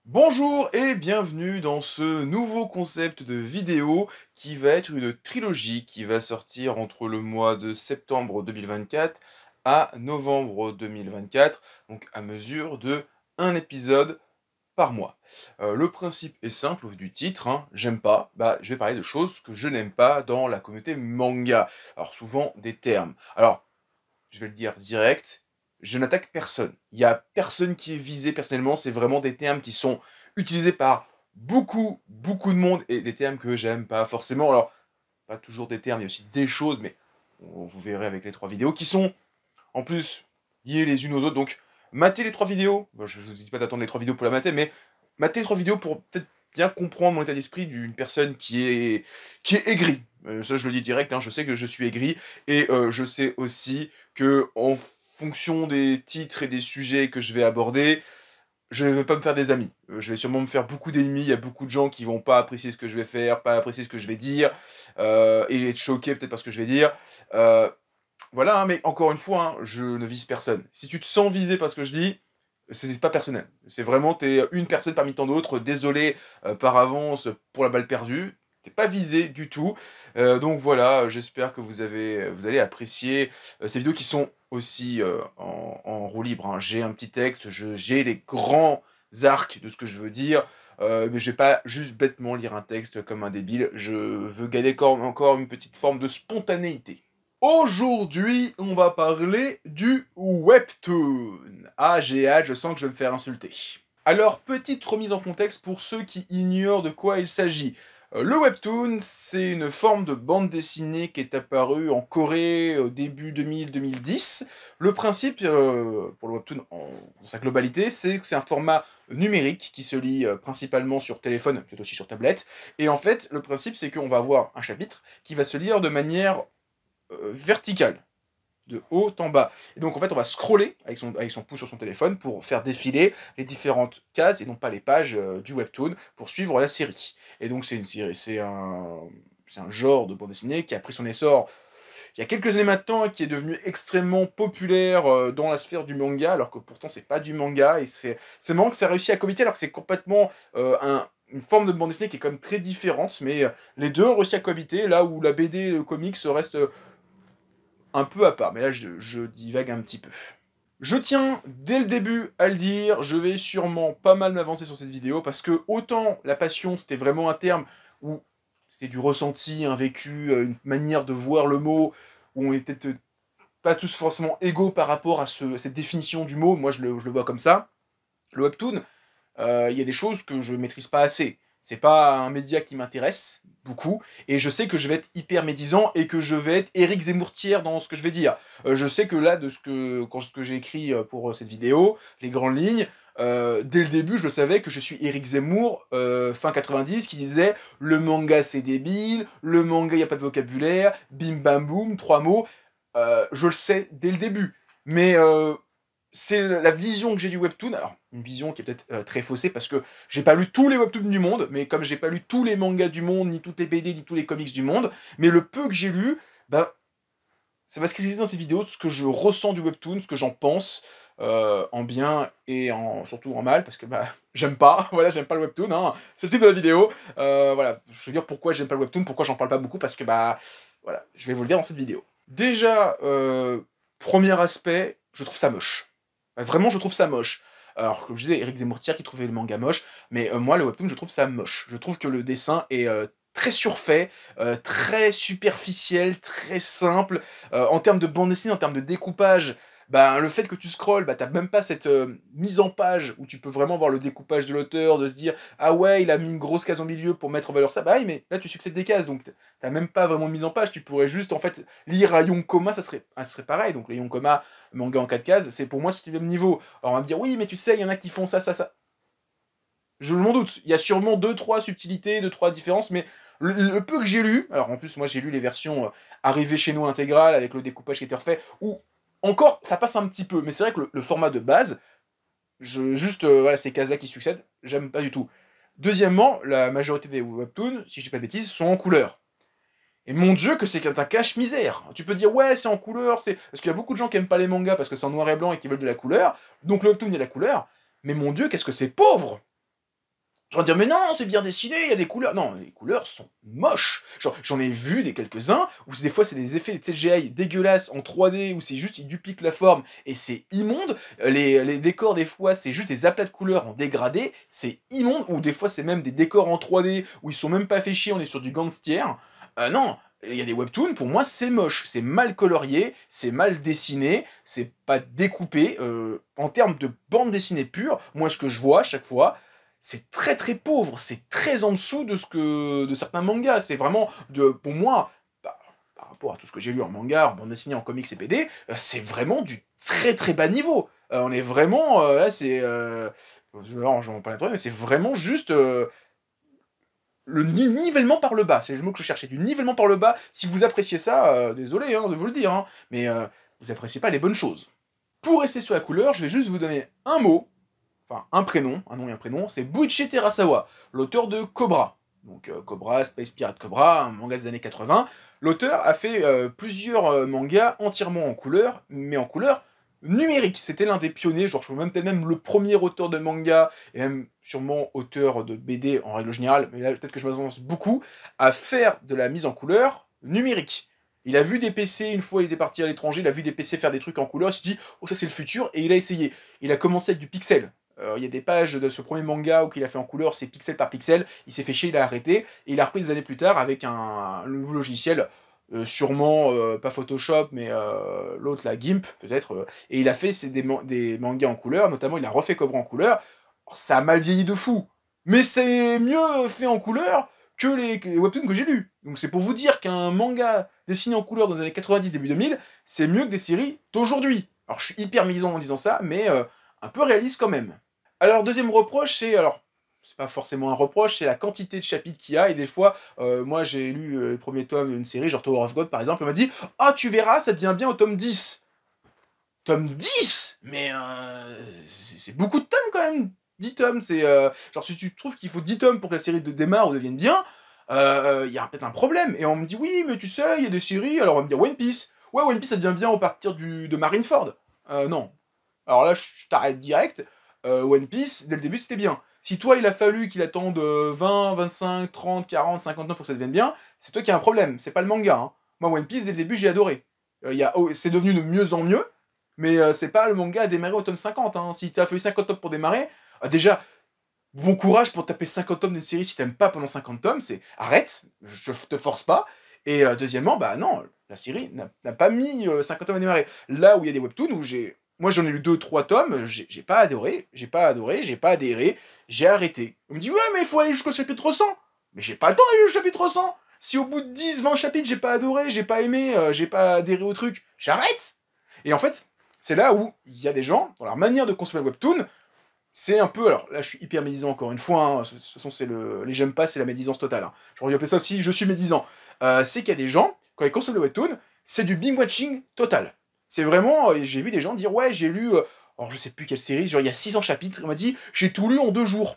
Bonjour et bienvenue dans ce nouveau concept de vidéo qui va être une trilogie qui va sortir entre le mois de septembre 2024 à novembre 2024, donc à mesure de un épisode par mois. Le principe est simple au vu du titre, hein, j'aime pas, bah je vais parler de choses que je n'aime pas dans la communauté manga. Alors souvent des termes. Alors je vais le dire direct, je n'attaque personne. Il y a personne qui est visé personnellement, c'est vraiment des termes qui sont utilisés par beaucoup de monde et des termes que j'aime pas forcément. Alors, pas toujours des termes, il y a aussi des choses, mais vous verrez avec les 3 vidéos qui sont en plus liées les unes aux autres. Donc, matez les 3 vidéos. Bon, je vous dis pas d'attendre les 3 vidéos pour la mater, mais matez les 3 vidéos pour peut-être bien comprendre mon état d'esprit d'une personne qui est aigrie. Ça, je le dis direct, hein, je sais que je suis aigri et je sais aussi que en fonction des titres et des sujets que je vais aborder, je ne vais pas me faire des amis. Je vais sûrement me faire beaucoup d'ennemis. Il y a beaucoup de gens qui vont pas apprécier ce que je vais faire, pas apprécier ce que je vais dire, et être choqués peut-être par ce que je vais dire. Heu, voilà, hein, mais encore une fois, hein, je ne vise personne. Si tu te sens visé par ce que je dis, c'est pas personnel. C'est vraiment, tu es une personne parmi tant d'autres. Désolé, par avance pour la balle perdue. Tu es pas visé du tout. Donc voilà, j'espère que vous allez apprécier, ces vidéos qui sont aussi, en roue libre, hein. J'ai un petit texte, j'ai les grands arcs de ce que je veux dire, mais je vais pas juste bêtement lire un texte comme un débile. Je veux garder encore une petite forme de spontanéité. Aujourd'hui, on va parler du webtoon. Ah, j'ai hâte, je sens que je vais me faire insulter. Alors, petite remise en contexte pour ceux qui ignorent de quoi il s'agit. Le webtoon, c'est une forme de bande dessinée qui est apparue en Corée au début 2000-2010. Le principe, pour le webtoon dans sa globalité, c'est que c'est un format numérique qui se lit principalement sur téléphone, peut-être aussi sur tablette. Et en fait, le principe, c'est qu'on va avoir un chapitre qui va se lire de manière verticale, de haut en bas. Et donc en fait, on va scroller avec son pouce sur son téléphone pour faire défiler les différentes cases et non pas les pages du webtoon pour suivre la série. Et donc c'est une série, c'est un genre de bande dessinée qui a pris son essor il y a quelques années maintenant et qui est devenu extrêmement populaire dans la sphère du manga, alors que pourtant c'est pas du manga et c'est marrant que ça a réussi à cohabiter alors que c'est complètement une forme de bande dessinée qui est quand même très différente, mais les deux ont réussi à cohabiter là où la BD et le comics restent un peu à part, mais là je divague un petit peu. Je tiens dès le début à le dire, je vais sûrement pas mal m'avancer sur cette vidéo parce que autant la passion c'était vraiment un terme où c'était du ressenti, un vécu, une manière de voir le mot, où on était pas tous forcément égaux par rapport à cette définition du mot, moi je le vois comme ça. Le webtoon, il y a des choses que je maîtrise pas assez. C'est pas un média qui m'intéresse beaucoup, et je sais que je vais être hyper médisant et que je vais être Éric Zemmourtière dans ce que je vais dire. Je sais que là, de ce que j'ai écrit pour cette vidéo, les grandes lignes, dès le début, je le savais que je suis Éric Zemmour, fin 90, qui disait le manga c'est débile, le manga y a pas de vocabulaire, bim bam boum, 3 mots. Je le sais dès le début. Mais c'est la vision que j'ai du webtoon, alors une vision qui est peut-être très faussée parce que j'ai pas lu tous les webtoons du monde, mais comme j'ai pas lu tous les mangas du monde, ni toutes les BD, ni tous les comics du monde, mais le peu que j'ai lu, ben, ça va se cristalliser dans ces vidéos, ce que je ressens du webtoon, ce que j'en pense, en bien et surtout en mal, parce que bah, j'aime pas, voilà, j'aime pas le webtoon, hein, c'est le titre de la vidéo. Voilà, je veux dire pourquoi j'aime pas le webtoon, pourquoi j'en parle pas beaucoup, parce que bah, voilà, je vais vous le dire dans cette vidéo. Déjà, premier aspect, je trouve ça moche. Vraiment, je trouve ça moche. Alors, comme je disais, Éric Zemmourtière qui trouvait le manga moche, mais moi, le webtoon, je trouve ça moche. Je trouve que le dessin est très surfait, très superficiel, très simple. En termes de bande dessinée, en termes de découpage, ben, le fait que tu scrolles, bah, tu même pas cette mise en page où tu peux vraiment voir le découpage de l'auteur, de se dire ah ouais, il a mis une grosse case au milieu pour mettre en valeur ça. Bah oui, mais là, tu succèdes des cases, donc t'as même pas vraiment de mise en page. Tu pourrais juste en fait lire un Yonkoma, ça serait pareil. Donc les Yonkoma, manga en 4 cases, c'est pour moi c'est du même niveau. Alors on va me dire oui, mais tu sais, il y en a qui font ça. Je m'en doute. Il y a sûrement deux trois subtilités, deux trois différences, mais le peu que j'ai lu, alors en plus moi j'ai lu les versions arrivées chez nous intégrales avec le découpage qui était refait, où encore ça passe un petit peu, mais c'est vrai que le format de base, juste voilà, ces cases-là qui succèdent, j'aime pas du tout. Deuxièmement, la majorité des webtoons, si je dis pas de bêtises, sont en couleur. Et mon dieu que c'est un cache-misère. Tu peux dire ouais c'est en couleur, c'est parce qu'il y a beaucoup de gens qui aiment pas les mangas parce que c'est en noir et blanc et qui veulent de la couleur, donc le webtoon il y a la couleur, mais mon dieu qu'est-ce que c'est pauvre. Je vais dire: «Mais non, c'est bien dessiné, il y a des couleurs». Non, les couleurs sont moches. Genre, j'en ai vu des quelques-uns où des fois c'est des effets de CGI dégueulasses en 3D où c'est juste ils dupliquent la forme et c'est immonde. Les décors des fois c'est juste des aplats de couleurs en dégradé, c'est immonde. Ou des fois c'est même des décors en 3D où ils sont même pas fait chier, on est sur du gangster. Non, il y a des webtoons, pour moi c'est moche, c'est mal colorié, c'est mal dessiné, c'est pas découpé. En termes de bande dessinée pure, moi ce que je vois à chaque fois, c'est très très pauvre, c'est très en dessous de ce que de certains mangas. C'est vraiment pour moi, par rapport à tout ce que j'ai lu en manga, en bande dessinée, en comics et BD, c'est vraiment du très très bas niveau. On est vraiment, là c'est, j'en parle après, mais c'est vraiment juste, le nivellement par le bas, c'est le mot que je cherchais, du nivellement par le bas. Si vous appréciez ça, désolé, hein, de vous le dire, hein, mais vous appréciez pas les bonnes choses. Pour rester sur la couleur, je vais juste vous donner un mot, enfin un prénom, un nom et un prénom, c'est Buichi Terasawa, l'auteur de Cobra. Donc Cobra, Space Pirate Cobra, un manga des années 80. L'auteur a fait plusieurs mangas entièrement en couleur, mais en couleur numérique. C'était l'un des pionniers, genre je trouve même peut-être même le premier auteur de manga, et même sûrement auteur de BD en règle générale, mais là peut-être que je m'avance beaucoup, à faire de la mise en couleur numérique. Il a vu des PC, une fois il était parti à l'étranger, il a vu des PC faire des trucs en couleur, il s'est dit, oh ça c'est le futur, et il a essayé. Il a commencé avec du pixel. Il y a des pages de ce premier manga où il a fait en couleur, c'est pixel par pixel, il s'est fait chier, il a arrêté, et il a repris des années plus tard avec un nouveau logiciel, sûrement pas Photoshop, mais l'autre, la GIMP, peut-être, et il a fait des mangas en couleur, notamment il a refait Cobra en couleur. Alors, ça a mal vieilli de fou, mais c'est mieux fait en couleur que les webtoons que j'ai lus. Donc c'est pour vous dire qu'un manga dessiné en couleur dans les années 90, début 2000, c'est mieux que des séries d'aujourd'hui. Alors je suis hyper misant en disant ça, mais un peu réaliste quand même. Alors, deuxième reproche, c'est pas forcément un reproche, c'est la quantité de chapitres qu'il y a, et des fois, moi j'ai lu les premiers tomes d'une série, genre Tower of God par exemple, on m'a dit «Ah, tu verras, ça devient bien au tome 10». Tome 10. Mais c'est beaucoup de tomes quand même, 10 tomes, c'est... genre si tu trouves qu'il faut 10 tomes pour que la série démarre ou devienne bien, il y a peut-être un problème. Et on me dit «Oui, mais tu sais, il y a des séries», alors on va me dire «One Piece». Ouais, One Piece ça devient bien au partir de Marineford. Non. Alors là, je t'arrête direct. One Piece, dès le début, c'était bien. Si toi, il a fallu qu'il attende 20, 25, 30, 40, 50 ans pour que ça devienne bien, c'est toi qui as un problème, c'est pas le manga. Hein. Moi, One Piece, dès le début, j'ai adoré. C'est devenu de mieux en mieux, mais c'est pas le manga à démarrer au tome 50. Hein. Si t'as fallu 50 tomes pour démarrer, déjà, bon courage pour taper 50 tomes d'une série si t'aimes pas pendant 50 tomes, c'est arrête, je te force pas. Et deuxièmement, bah non, la série n'a pas mis 50 tomes à démarrer. Là où il y a des webtoons où moi j'en ai lu 2-3 tomes, j'ai pas adoré, j'ai pas adhéré, j'ai arrêté. On me dit ouais mais il faut aller jusqu'au chapitre 100. Mais j'ai pas le temps d'aller jusqu'au chapitre 100. Si au bout de 10-20 chapitres j'ai pas adoré, j'ai pas aimé, j'ai pas adhéré au truc, j'arrête. Et en fait, c'est là où il y a des gens, dans leur manière de consommer le webtoon, c'est un peu, alors là je suis hyper médisant encore une fois, hein, de toute façon c'est les j'aime pas, c'est la médisance totale. Hein. J'aurais dû appeler ça aussi, je suis médisant. C'est qu'il y a des gens, quand ils consomment le webtoon, c'est du binge-watching total. C'est vraiment, j'ai vu des gens dire, ouais j'ai lu, alors je sais plus quelle série, genre il y a 600 chapitres, on m'a dit, j'ai tout lu en 2 jours.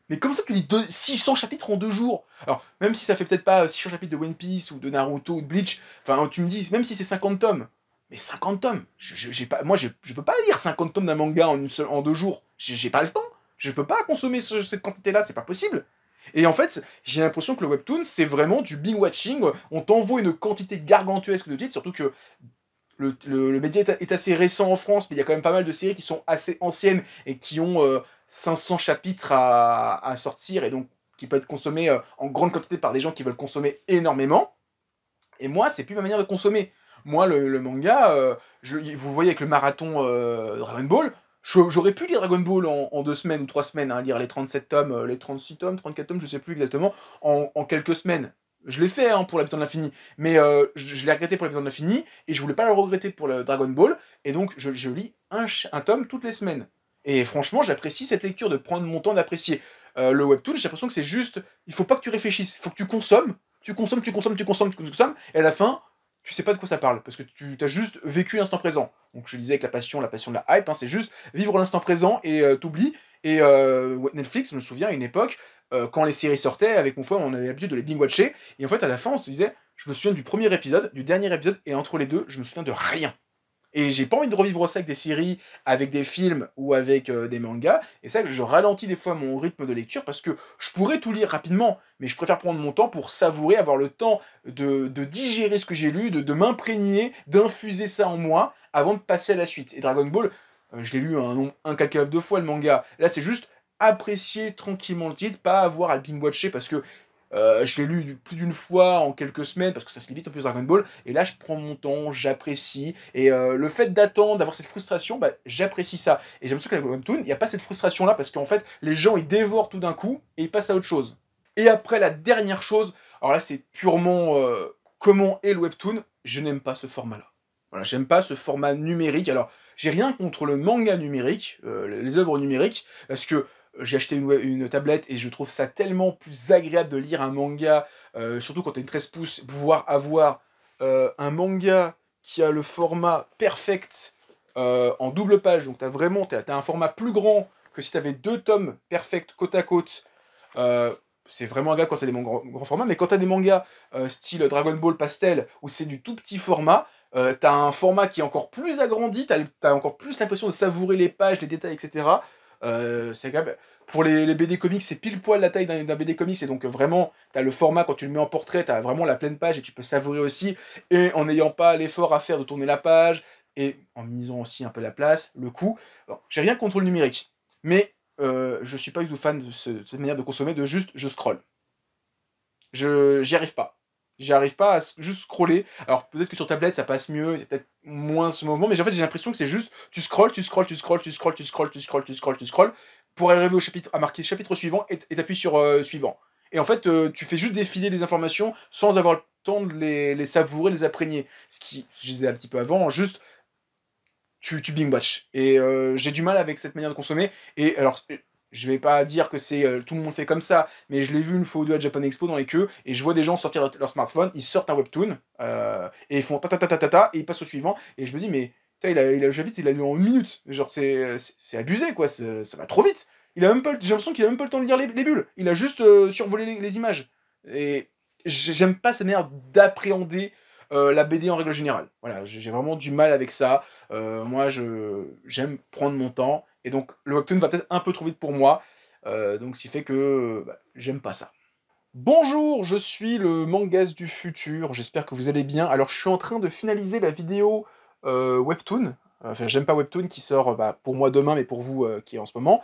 Mais comment ça tu lis 600 chapitres en 2 jours? Alors, même si ça fait peut-être pas 600 chapitres de One Piece, ou de Naruto, ou de Bleach, enfin tu me dis, même si c'est 50 tomes, mais 50 tomes, j'ai pas, moi je peux pas lire 50 tomes d'un manga en 2 jours, j'ai pas le temps, je peux pas consommer cette quantité-là, c'est pas possible. Et en fait, j'ai l'impression que le webtoon, c'est vraiment du binge-watching, on t'envoie une quantité gargantuesque de titres, surtout que le média est assez récent en France, mais il y a quand même pas mal de séries qui sont assez anciennes et qui ont 500 chapitres à sortir, et donc qui peuvent être consommés en grande quantité par des gens qui veulent consommer énormément. Et moi, c'est plus ma manière de consommer. Moi, le manga, vous voyez avec le marathon Dragon Ball, j'aurais pu lire Dragon Ball en 2 semaines ou 3 semaines, hein, lire les 37 tomes, les 36 tomes, 34 tomes, je sais plus exactement, en quelques semaines. Je l'ai fait hein, pour l'habitant de l'infini, mais je l'ai regretté pour l'habitant de l'infini, et je voulais pas le regretter pour le Dragon Ball, et donc je lis un tome toutes les semaines. Et franchement, j'apprécie cette lecture, de prendre mon temps d'apprécier. Le webtoon, j'ai l'impression que c'est juste, il faut pas que tu réfléchisses, il faut que tu consommes, et à la fin, tu sais pas de quoi ça parle, parce que tu as juste vécu l'instant présent. Donc je disais avec la passion de la hype, hein, c'est juste vivre l'instant présent et t'oublies. Et Netflix, je me souviens à une époque, quand les séries sortaient, avec mon frère, on avait l'habitude de les binge-watcher, et en fait à la fin on se disait, je me souviens du premier épisode, du dernier épisode, et entre les deux, je me souviens de rien. Et j'ai pas envie de revivre ça avec des séries, avec des films ou avec des mangas. Et c'est ça que je ralentis des fois mon rythme de lecture parce que je pourrais tout lire rapidement, mais je préfère prendre mon temps pour savourer, avoir le temps de digérer ce que j'ai lu, de m'imprégner, d'infuser ça en moi avant de passer à la suite. Et Dragon Ball, je l'ai lu un nombre incalculable de fois le manga. Là, c'est juste apprécier tranquillement le titre, pas avoir à le binge-watcher parce que je l'ai lu plus d'une fois en quelques semaines parce que ça se lit vite en plus Dragon Ball. Et là, je prends mon temps, j'apprécie. Et le fait d'attendre, d'avoir cette frustration, bah, j'apprécie ça. Et j'ai l'impression qu'avec Webtoon, il n'y a pas cette frustration-là parce qu'en fait, les gens ils dévorent tout d'un coup et ils passent à autre chose. Et après, la dernière chose, alors là, c'est purement comment est le Webtoon. Je n'aime pas ce format-là. Voilà, j'aime pas ce format numérique. Alors, j'ai rien contre le manga numérique, les œuvres numériques, parce que j'ai acheté une tablette et je trouve ça tellement plus agréable de lire un manga, surtout quand t'as une 13 pouces, pouvoir avoir un manga qui a le format perfect en double page, donc t'as un format plus grand que si t'avais deux tomes perfect côte à côte. C'est vraiment agréable quand c'est des grands formats, mais quand t'as des mangas style Dragon Ball Pastel, où c'est du tout petit format, t'as un format qui est encore plus agrandi, t'as encore plus l'impression de savourer les pages, les détails, etc. C'est agréable. Pour les BD comics, c'est pile poil la taille d'un BD comics, et donc vraiment, t'as le format, quand tu le mets en portrait, t'as vraiment la pleine page, et tu peux savourer aussi, et en n'ayant pas l'effort à faire de tourner la page, et en misant aussi un peu la place, le coût. Alors, j'ai rien contre le numérique, mais je suis pas du tout fan de cette manière de consommer, de juste, je scroll. J'y arrive pas. J'y arrive pas à juste scroller. Alors peut-être que sur tablette ça passe mieux, c'est peut-être moins ce mouvement, mais en fait j'ai l'impression que c'est juste tu scrolles, tu scrolles, tu scrolles, tu scrolles, tu scrolles, tu scrolles, tu scrolles, tu scrolles, pour arriver au chapitre, à marquer chapitre suivant et t'appuies sur suivant. Et en fait tu fais juste défiler les informations sans avoir le temps de les savourer, les imprégner. Ce qui, je disais un petit peu avant, juste tu binge watch. Et j'ai du mal avec cette manière de consommer. Et alors, je vais pas dire que c'est tout le monde fait comme ça, mais je l'ai vu une fois ou deux à Japan Expo dans les queues, et je vois des gens sortir leur smartphone, ils sortent un webtoon, et ils font ta ta ta ta ta ta, et ils passent au suivant, et je me dis, mais il a le chapitre, il a lu en une minute. Genre, c'est abusé, quoi, ça va trop vite. J'ai l'impression qu'il a même pas le temps de lire les bulles. Il a juste survolé les images. Et j'aime pas cette manière d'appréhender la BD en règle générale. Voilà, j'ai vraiment du mal avec ça. Moi, j'aime prendre mon temps, et donc le webtoon va peut-être un peu trop vite pour moi, donc ce qui fait que bah, j'aime pas ça. Bonjour, je suis le Mangas du futur, j'espère que vous allez bien. Alors je suis en train de finaliser la vidéo webtoon, enfin j'aime pas webtoon qui sort bah, pour moi demain, mais pour vous qui est en ce moment,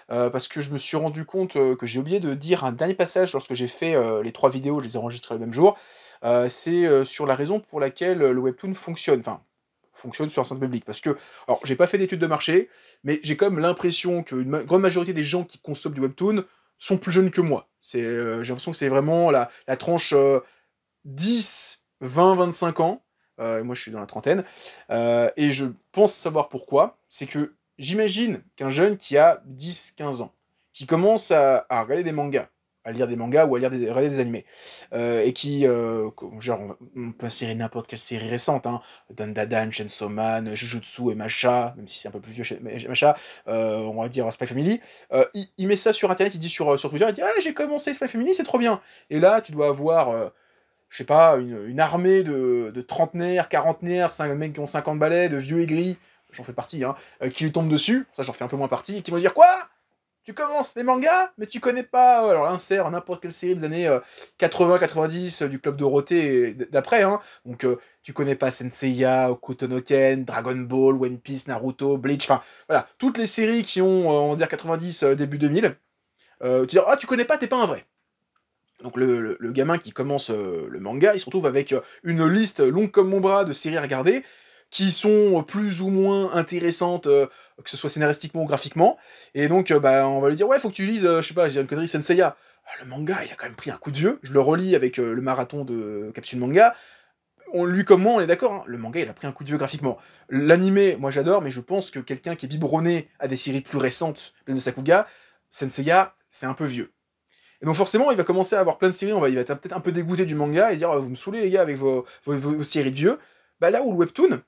parce que je me suis rendu compte que j'ai oublié de dire un dernier passage lorsque j'ai fait les 3 vidéos, je les ai enregistrées le même jour, c'est sur la raison pour laquelle le webtoon fonctionne, enfin fonctionne sur un certain public. Parce que, alors, j'ai pas fait d'études de marché, mais j'ai quand même l'impression qu'une grande majorité des gens qui consomment du webtoon sont plus jeunes que moi. J'ai l'impression que c'est vraiment la tranche 10, 20, 25 ans. Moi, je suis dans la trentaine. Et je pense savoir pourquoi. C'est que j'imagine qu'un jeune qui a 10, 15 ans, qui commence à regarder des mangas, à lire des mangas ou à regarder des animés, et qui, genre, on peut insérer n'importe quelle série récente, hein, Dandadan, Chainsaw Man, Jujutsu et Masha, même si c'est un peu plus vieux chez Masha, on va dire Spy Family, il met ça sur internet, il dit sur Twitter, il dit « Ah, j'ai commencé Spy Family, c'est trop bien !» Et là, tu dois avoir je sais pas, une armée de trentenaires, quarantenaires, mecs qui ont 50 balais, de vieux aigris, j'en fais partie, hein, qui lui tombent dessus, ça j'en fais un peu moins partie, et qui vont dire « Quoi ? Tu commences les mangas, mais tu connais pas... » Alors insère n'importe quelle série des années 80-90, du Club Dorothée et d'après, hein, donc tu connais pas Senseiya, Hokuto no Ken, Dragon Ball, One Piece, Naruto, Bleach, enfin voilà, toutes les séries qui ont, on va dire, 90, début 2000, tu dis « Ah, tu connais pas, t'es pas un vrai !» Donc le gamin qui commence le manga, il se retrouve avec une liste longue comme mon bras de séries à regarder, qui sont plus ou moins intéressantes, que ce soit scénaristiquement ou graphiquement, et donc bah, on va lui dire « Ouais, faut que tu lises, je sais pas, je dis une connerie, Senseiya ». Ah, le manga, il a quand même pris un coup de vieux, je le relis avec le marathon de Capsule Manga, lui comme moi, on est d'accord, hein, le manga, il a pris un coup de vieux graphiquement. L'animé, moi j'adore, mais je pense que quelqu'un qui est biberonné à des séries plus récentes, pleines de Sakuga, Senseiya, c'est un peu vieux. Et donc forcément, il va commencer à avoir plein de séries, il va être peut-être un peu dégoûté du manga, et dire vous me saoulez les gars avec vos séries de vieux. Bah là où le webtoon,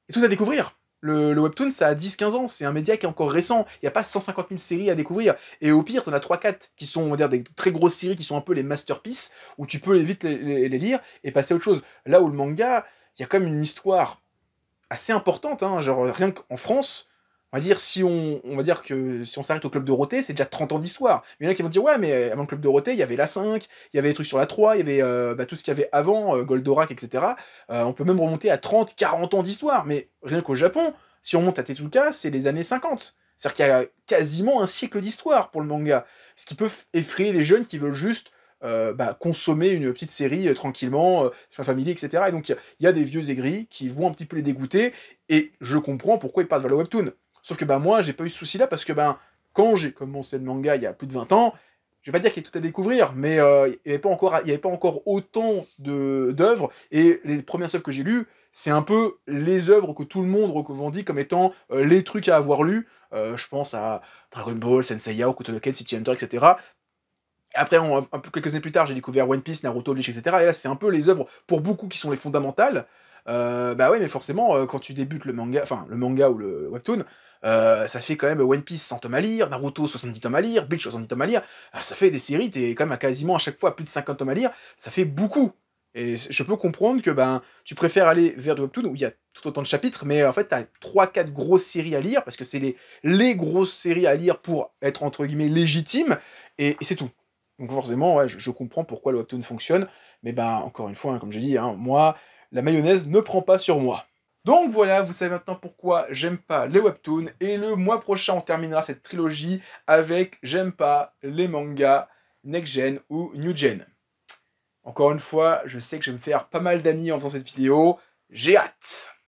est tout à découvrir. Le webtoon, ça a 10-15 ans, c'est un média qui est encore récent, il n'y a pas 150 000 séries à découvrir, et au pire, t'en as 3-4 qui sont, on va dire, des très grosses séries, qui sont un peu les masterpieces, où tu peux vite les lire, et passer à autre chose. Là où le manga, il y a quand même une histoire assez importante, hein, genre rien qu'en France, on va dire on va dire que si on s'arrête au Club Dorothée, c'est déjà 30 ans d'histoire. Mais il y en a qui vont dire: «Ouais, mais avant le Club Dorothée, il y avait la 5, il y avait des trucs sur la 3, il y avait, bah, tout ce qu'il y avait avant, Goldorak et cetera». On peut même remonter à 30, 40 ans d'histoire, mais rien qu'au Japon, si on monte à Tezuka, c'est les années 50. C'est-à-dire qu'il y a quasiment un siècle d'histoire pour le manga. Ce qui peut effrayer les jeunes qui veulent juste bah, consommer une petite série tranquillement, sur la famille, etc. Et donc il y a des vieux aigris qui vont un petit peu les dégoûter, et je comprends pourquoi ils partent vers le webtoon. Sauf que bah, moi, j'ai pas eu ce souci-là, parce que ben, quand j'ai commencé le manga il y a plus de 20 ans, je vais pas dire qu'il y a tout à découvrir, mais il y avait pas encore autant d'œuvres, et les premières œuvres que j'ai lues, c'est un peu les œuvres que tout le monde revendique comme étant les trucs à avoir lus. Je pense à Dragon Ball, Sensei Yao, Kutonoken, City Hunter, etc. Après, un peu quelques années plus tard, j'ai découvert One Piece, Naruto, Bleach, etc. Et là, c'est un peu les œuvres, pour beaucoup, qui sont les fondamentales. Bah ouais, mais forcément, quand tu débutes le manga ou le webtoon, ça fait quand même One Piece 100 tomes à lire, Naruto 70 tomes à lire, Bleach 70 tomes à lire. Ah, ça fait des séries, t'es quand même à quasiment à chaque fois à plus de 50 tomes à lire, ça fait beaucoup. Et je peux comprendre que ben, tu préfères aller vers du webtoon où il y a tout autant de chapitres, mais en fait, t'as 3-4 grosses séries à lire, parce que c'est les grosses séries à lire pour être entre guillemets légitimes, et c'est tout. Donc forcément, ouais, je comprends pourquoi le webtoon fonctionne, mais ben, encore une fois, hein, comme je dis, hein, moi, la mayonnaise ne prend pas sur moi. Donc voilà, vous savez maintenant pourquoi j'aime pas les webtoons, et le mois prochain, on terminera cette trilogie avec j'aime pas les mangas next-gen ou new-gen. Encore une fois, je sais que je vais me faire pas mal d'amis en faisant cette vidéo, j'ai hâte.